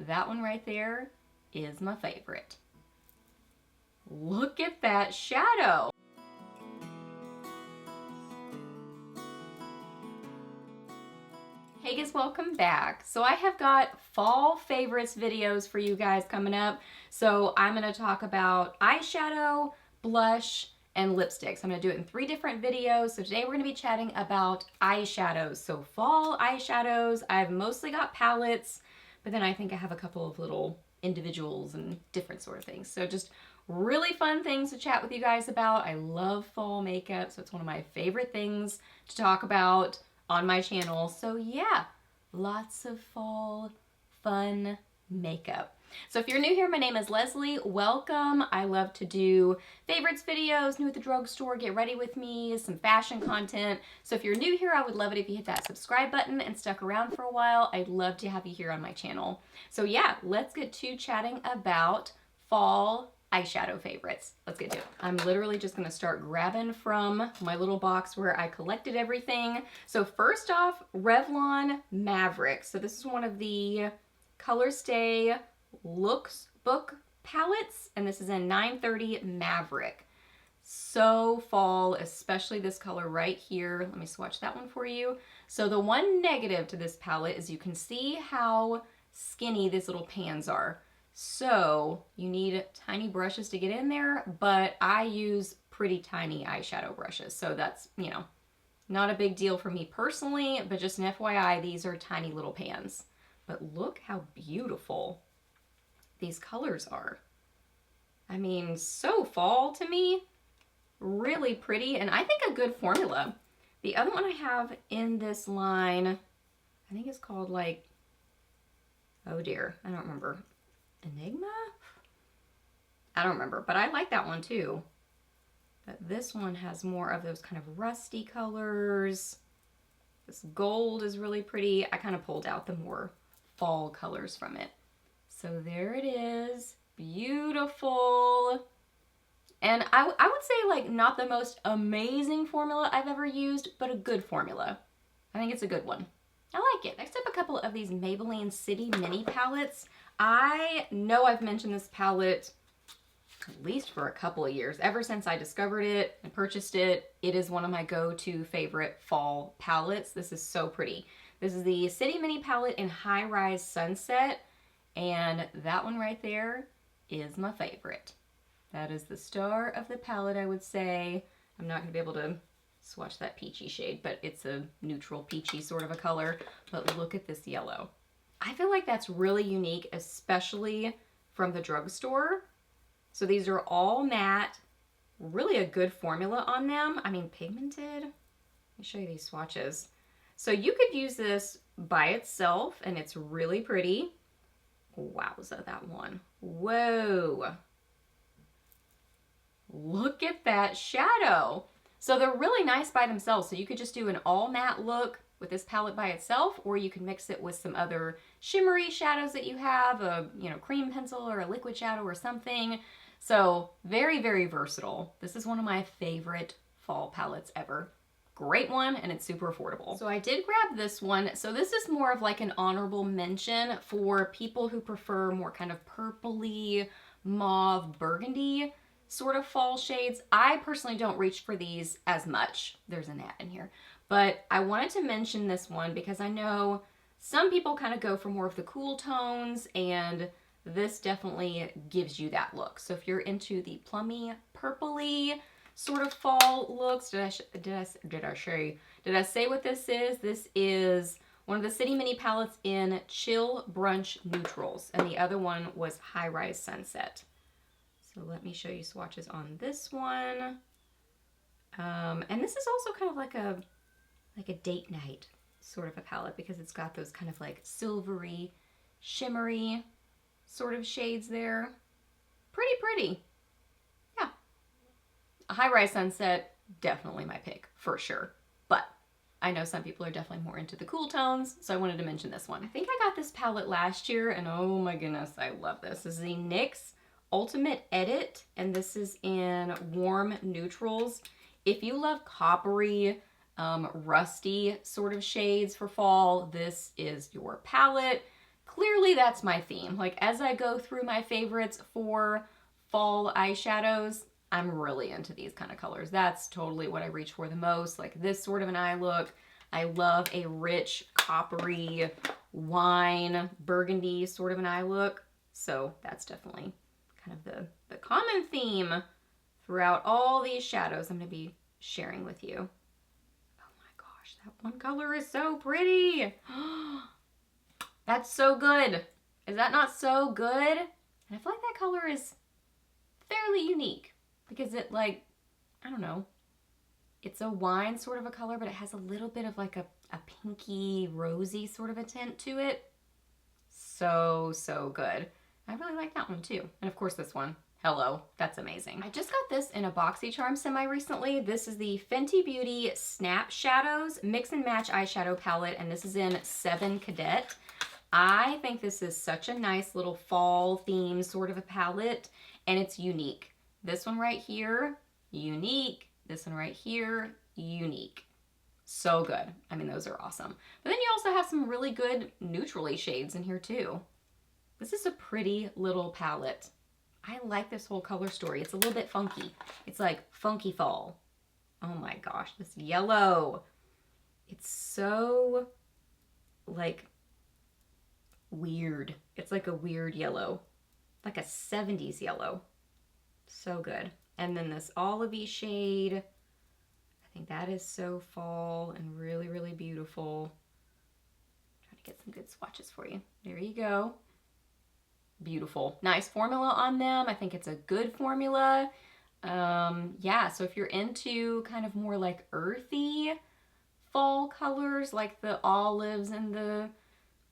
that one right there is my favorite. Look at that shadow. Hey guys, welcome back. So I have got fall favorites videos for you guys coming up. So I'm going to talk about eyeshadow, blush, and lipsticks. I'm going to do it in 3 different videos. So today we're going to be chatting about eyeshadows. So fall eyeshadows. I've mostly got palettes, but then I think I have a couple of little individuals and different sort of things. So just really fun things to chat with you guys about. I love fall makeup, so it's one of my favorite things to talk about on my channel. So yeah, lots of fall fun makeup. So if you're new here, my name is Leslie. Welcome. I love to do favorites videos, new at the drugstore, get ready with me, some fashion content. So if you're new here, I would love it if you hit that subscribe button and stuck around for a while. I'd love to have you here on my channel. So yeah, let's get to chatting about fall eyeshadow favorites. Let's get to it. I'm literally just going to start grabbing from my little box where I collected everything. So first off, Revlon Maverick. So this is one of the Color Stay Looks Book palettes, and this is in 930 Maverick. So fall, especially this color right here. Let me swatch that one for you. So the one negative to this palette is you can see how skinny these little pans are. So you need tiny brushes to get in there, but I use pretty tiny eyeshadow brushes. So that's, you know, not a big deal for me personally, but just an FYI, these are tiny little pans. But look how beautiful these colors are. I mean, so fall to me, really pretty, and I think a good formula. The other one I have in this line, I think it's called like, oh dear, I don't remember. Enigma? I don't remember, but I like that one too. But this one has more of those kind of rusty colors. This gold is really pretty. I kind of pulled out the more fall colors from it. So there it is. Beautiful. And I would say like not the most amazing formula I've ever used, but a good formula. I think it's a good one. I like it. Next up, a couple of these Maybelline City Mini palettes. I know I've mentioned this palette at least for a couple of years. Ever since I discovered it and purchased it, it is one of my go-to favorite fall palettes. This is so pretty. This is the City Mini palette in High Rise Sunset, and that one right there is my favorite. That is the star of the palette, I would say. I'm not going to be able to swatch that peachy shade, but it's a neutral peachy sort of a color. But look at this yellow. I feel like that's really unique, especially from the drugstore. So these are all matte, really a good formula on them. I mean, pigmented. Let me show you these swatches. So you could use this by itself, and it's really pretty. Wowza, that one. Whoa. Look at that shadow. So they're really nice by themselves. So you could just do an all matte look with this palette by itself, or you can mix it with some other shimmery shadows that you have, a cream pencil or a liquid shadow or something. So very, very versatile. This is one of my favorite fall palettes ever. Great one, and it's super affordable. So I did grab this one. So this is more of like an honorable mention for people who prefer more kind of purpley, mauve, burgundy sort of fall shades. I personally don't reach for these as much. There's an ad in here. But I wanted to mention this one because I know some people kind of go for more of the cool tones, and this definitely gives you that look. So if you're into the plummy, purpley sort of fall looks, did I say what this is? This is one of the City Mini palettes in Chill Brunch Neutrals, and the other one was High Rise Sunset. So let me show you swatches on this one. And this is also kind of like a date night sort of a palette because it's got those kind of like silvery, shimmery sort of shades there. Pretty pretty. Yeah. A High Rise Sunset, definitely my pick for sure. But I know some people are definitely more into the cool tones, so I wanted to mention this one. I think I got this palette last year, and oh my goodness, I love this. This is the NYX Ultimate Edit, and this is in Warm Neutrals. If you love coppery, rusty sort of shades for fall, this is your palette. clearly that's my theme. Like as I go through my favorites for fall eyeshadows, I'm really into these kind of colors. That's totally what I reach for the most. Like this sort of an eye look. I love a rich, coppery, wine, burgundy sort of an eye look. So that's definitely kind of the common theme throughout all these shadows I'm going to be sharing with you. Oh my gosh, that one color is so pretty. That's so good. Is that not so good? And I feel like that color is fairly unique because it like, I don't know, it's a wine sort of a color, but it has a little bit of like a pinky, rosy sort of a tint to it. So, so good. I really like that one too. And of course this one. Hello, that's amazing. I just got this in a BoxyCharm semi recently. This is the Fenty Beauty Snap Shadows Mix and Match Eyeshadow Palette, and this is in 7 Cadet. I think this is such a nice little fall theme sort of a palette, and it's unique. This one right here, unique. This one right here, unique. So good. I mean, those are awesome. But then you also have some really good neutrally shades in here too. This is a pretty little palette. I like this whole color story. It's a little bit funky. It's like funky fall. Oh my gosh, this yellow. It's so like weird. It's like a weird yellow, like a 70s yellow. So good. And then this olivey shade. I think that is so fall and really, really beautiful. Trying to get some good swatches for you. There you go. Beautiful. Nice formula on them. I think it's a good formula. Yeah, so if you're into kind of more like earthy fall colors, like the olives and the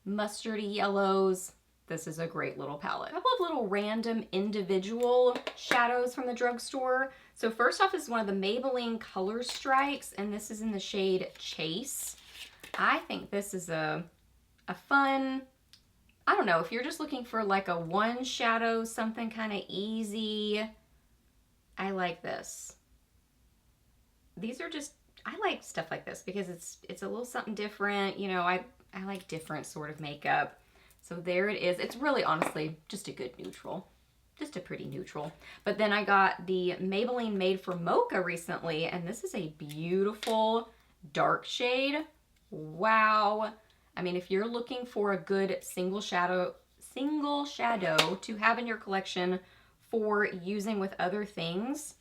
mustardy yellows, this is a great little palette. A couple of little random individual shadows from the drugstore. So first off is one of the Maybelline Color Strikes, and this is in the shade Chase. I think this is a fun, I don't know, if you're just looking for like a one shadow, something kind of easy, I like this. These are just, I like stuff like this because it's a little something different. You know, I like different sort of makeup. So there it is. It's really honestly just a good neutral. Just a pretty neutral. But then I got the Maybelline Made for Mocha recently, and this is a beautiful dark shade. Wow. I mean, if you're looking for a good single shadow to have in your collection for using with other things,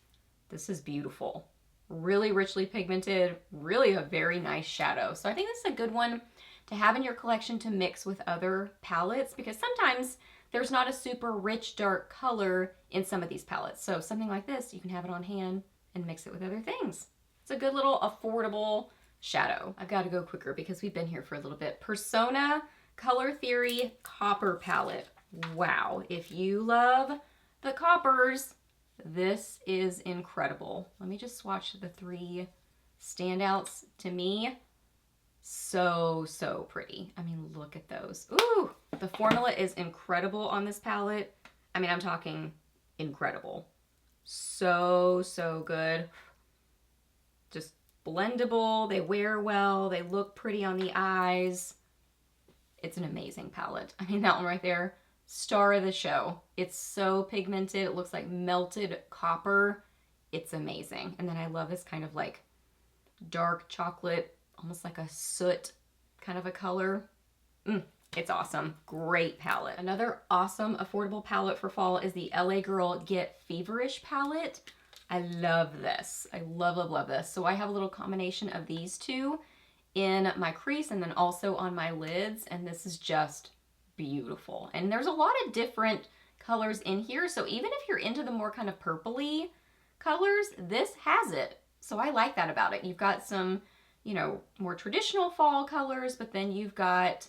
this is beautiful. Really richly pigmented, really a very nice shadow. So I think this is a good one to have in your collection to mix with other palettes, because sometimes there's not a super rich dark color in some of these palettes. So something like this, you can have it on hand and mix it with other things. It's a good little affordable shadow. I've got to go quicker because we've been here for a little bit. Persona Color Theory Copper Palette. Wow, if you love the coppers, this is incredible. Let me just swatch the 3 standouts to me. So, so pretty. I mean, look at those. Ooh, the formula is incredible on this palette. I mean, I'm talking incredible. So, so good. Just blendable. They wear well. They look pretty on the eyes. It's an amazing palette. I mean, that one right there, star of the show. It's so pigmented. It looks like melted copper. It's amazing. And then I love this kind of like dark chocolate, almost like a soot kind of a color. It's awesome. Great palette. Another awesome affordable palette for fall is the LA Girl Get Feverish palette. I love this. I love, love, love this. So I have a little combination of these two in my crease and then also on my lids, and this is just beautiful. And there's a lot of different colors in here, so even if you're into the more kind of purpley colors, this has it. So I like that about it. You've got some, you know, more traditional fall colors, but then you've got,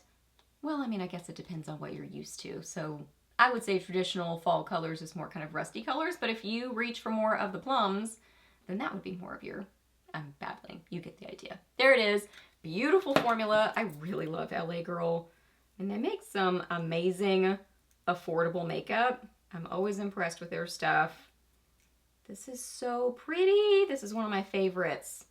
well, I mean, I guess it depends on what you're used to. So I would say traditional fall colors is more kind of rusty colors, but if you reach for more of the plums, then that would be more of your, I'm babbling, you get the idea. There it is. Beautiful formula. I really love LA Girl. And they make some amazing, affordable makeup. I'm always impressed with their stuff. This is so pretty. This is one of my favorites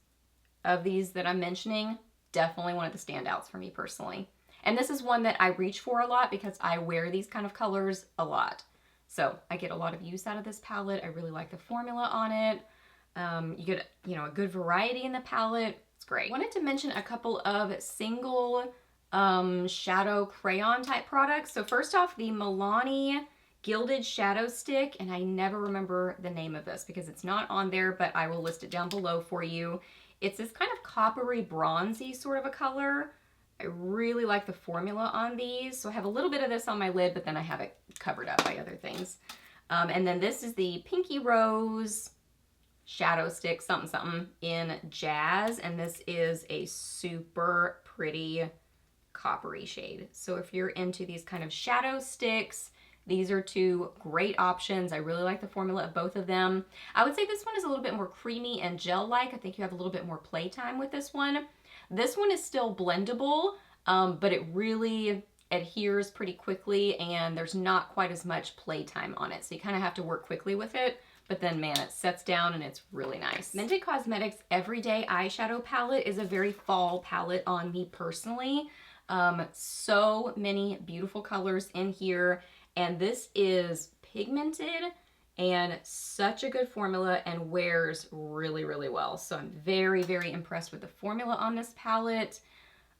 of these that I'm mentioning. Definitely one of the standouts for me personally. And this is one that I reach for a lot because I wear these kind of colors a lot. So I get a lot of use out of this palette. I really like the formula on it. You get, you know, a good variety in the palette. It's great. I wanted to mention a couple of single shadow crayon type products. So first off, the Milani Gilded Shadow Stick, and I never remember the name of this because it's not on there, but I will list it down below for you. It's this kind of coppery bronzy sort of a color. I really like the formula on these. So I have a little bit of this on my lid, but then I have it covered up by other things. And then this is the Pinky Rose Shadow Stick something in Jazz, and this is a super pretty coppery shade. So if you're into these kind of shadow sticks, these are two great options. I really like the formula of both of them. I would say this one is a little bit more creamy and gel-like. I think you have a little bit more playtime with this one. This one is still blendable, but it really adheres pretty quickly and there's not quite as much playtime on it. So you kind of have to work quickly with it, but then man, it sets down and it's really nice. Mented Cosmetics Everyday Eyeshadow Palette is a very fall palette on me personally. So many beautiful colors in here. And this is pigmented and such a good formula and wears really, really well. So I'm very, very impressed with the formula on this palette.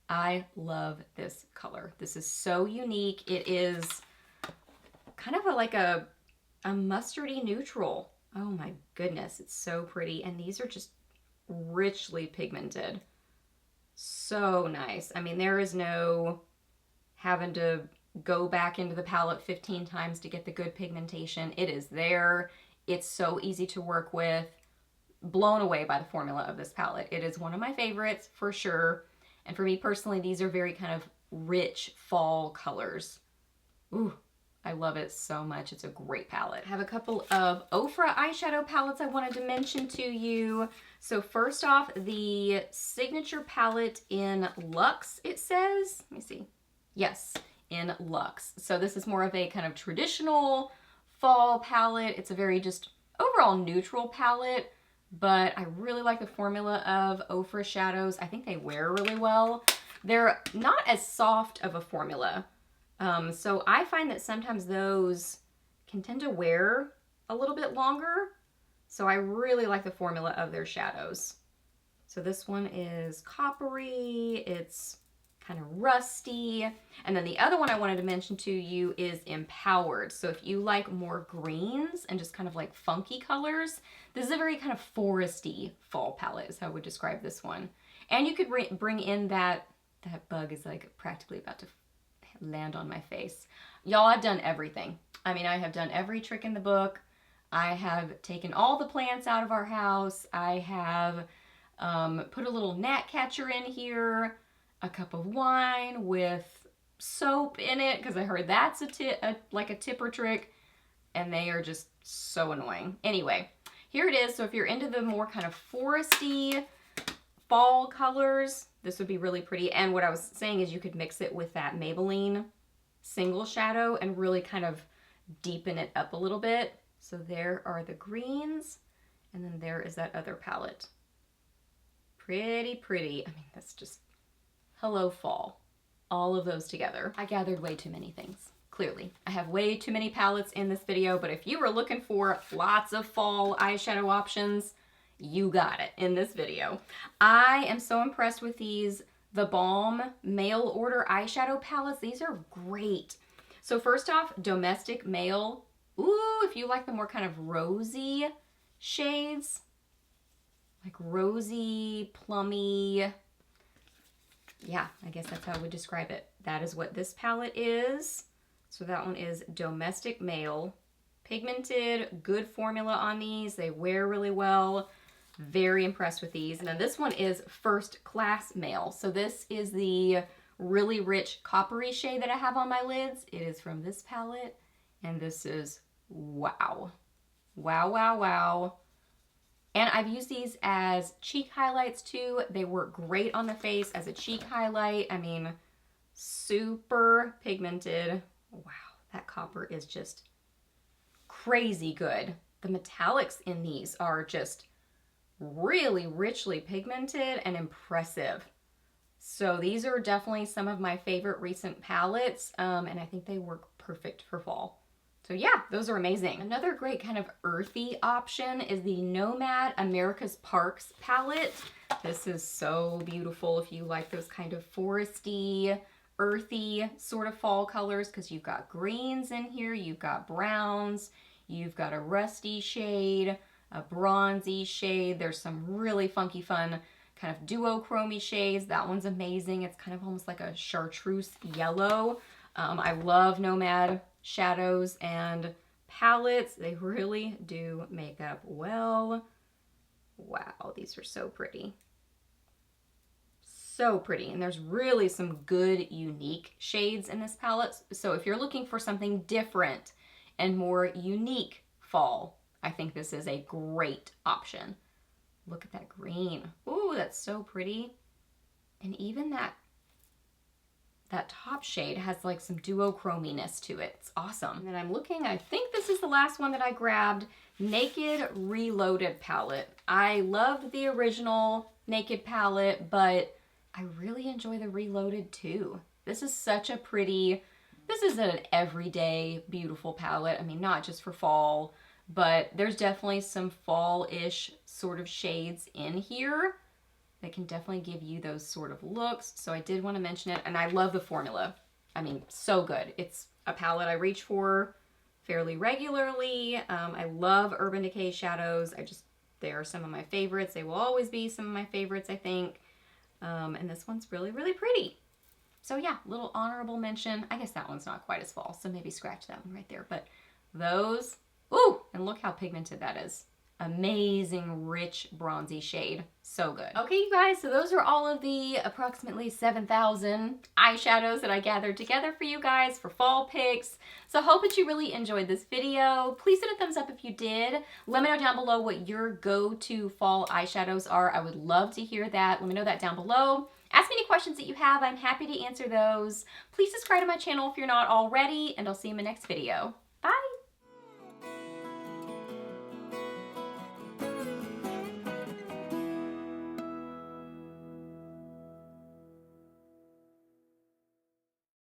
I love this color. This is so unique. It is kind of like a mustardy neutral. Oh my goodness, it's so pretty. And these are just richly pigmented. So nice. I mean, there is no having to go back into the palette 15 times to get the good pigmentation. It is there. It's so easy to work with. Blown away by the formula of this palette. It is one of my favorites for sure. And for me personally, these are very kind of rich fall colors. Ooh, I love it so much. It's a great palette. I have a couple of Ofra eyeshadow palettes I wanted to mention to you. So first off, the Signature palette in Luxe, it says. Let me see. Yes, in Luxe. So this is more of a kind of traditional fall palette. It's a very just overall neutral palette, but I really like the formula of Ofra shadows. I think they wear really well. They're not as soft of a formula. So I find that sometimes those can tend to wear a little bit longer. So I really like the formula of their shadows. So this one is coppery, it's kind of rusty. And then the other one I wanted to mention to you is Empowered. So if you like more greens and just kind of like funky colors, this is a very kind of foresty fall palette is how I would describe this one. And you could bring in that bug is like practically about to land on my face. Y'all, I've done everything. I mean, I have done every trick in the book. I have taken all the plants out of our house. I have put a little gnat catcher in here, a cup of wine with soap in it, because I heard that's like a tipper trick, and they are just so annoying. Anyway, here it is. So if you're into the more kind of foresty fall colors, this would be really pretty. And what I was saying is you could mix it with that Maybelline single shadow and really kind of deepen it up a little bit. So there are the greens, and then there is that other palette. Pretty, pretty. I mean, that's just hello fall. All of those together. I gathered way too many things, clearly. I have way too many palettes in this video, but if you were looking for lots of fall eyeshadow options, you got it in this video. I am so impressed with these The Balm mail order eyeshadow palettes. These are great. So first off, Domestic Mail. Ooh, if you like the more kind of rosy shades, like rosy, plummy, yeah, I guess that's how I would describe it. That is what this palette is. So that one is Domestic Mail. Pigmented, good formula on these. They wear really well. Very impressed with these. And then this one is First Class Mail. So this is the really rich coppery shade that I have on my lids. It is from this palette. And this is wow. Wow, wow, wow. And I've used these as cheek highlights too. They work great on the face as a cheek highlight. I mean, super pigmented. Wow, that copper is just crazy good. The metallics in these are just really richly pigmented and impressive. So these are definitely some of my favorite recent palettes, and I think they work perfect for fall. So yeah, those are amazing. Another great kind of earthy option is the Nomad America's Parks palette. This is so beautiful if you like those kind of foresty, earthy sort of fall colors, because you've got greens in here, you've got browns, you've got a rusty shade, a bronzy shade. There's some really funky fun kind of duochrome shades. That one's amazing. It's kind of almost like a chartreuse yellow. I love Nomad shadows and palettes. They really do make up well. Wow, these are so pretty. So pretty. And there's really some good, unique shades in this palette. So if you're looking for something different and more unique fall, I think this is a great option. Look at that green. Ooh, that's so pretty. And even that top shade has like some duochrominess to it. It's awesome. And then I'm looking, I think this is the last one that I grabbed, Naked Reloaded palette. I loved the original Naked palette, but I really enjoy the Reloaded too. This is such a pretty, this is an everyday beautiful palette. I mean, not just for fall, but there's definitely some fall-ish sort of shades in here that can definitely give you those sort of looks. So I did want to mention it, and I love the formula. I mean, so good. It's a palette I reach for fairly regularly. I love Urban Decay shadows. They are some of my favorites. They will always be some of my favorites, I think. And this one's really, really pretty. So yeah, little honorable mention. I guess that one's not quite as fall, so maybe scratch that one right there. But those, ooh, and look how pigmented that is. Amazing, rich, bronzy shade. So good. Okay, you guys, so those are all of the approximately 7,000 eyeshadows that I gathered together for you guys for fall picks. So I hope that you really enjoyed this video. Please hit a thumbs up if you did. Let me know down below what your go-to fall eyeshadows are. I would love to hear that. Let me know that down below. Ask me any questions that you have. I'm happy to answer those. Please subscribe to my channel if you're not already, and I'll see you in my next video.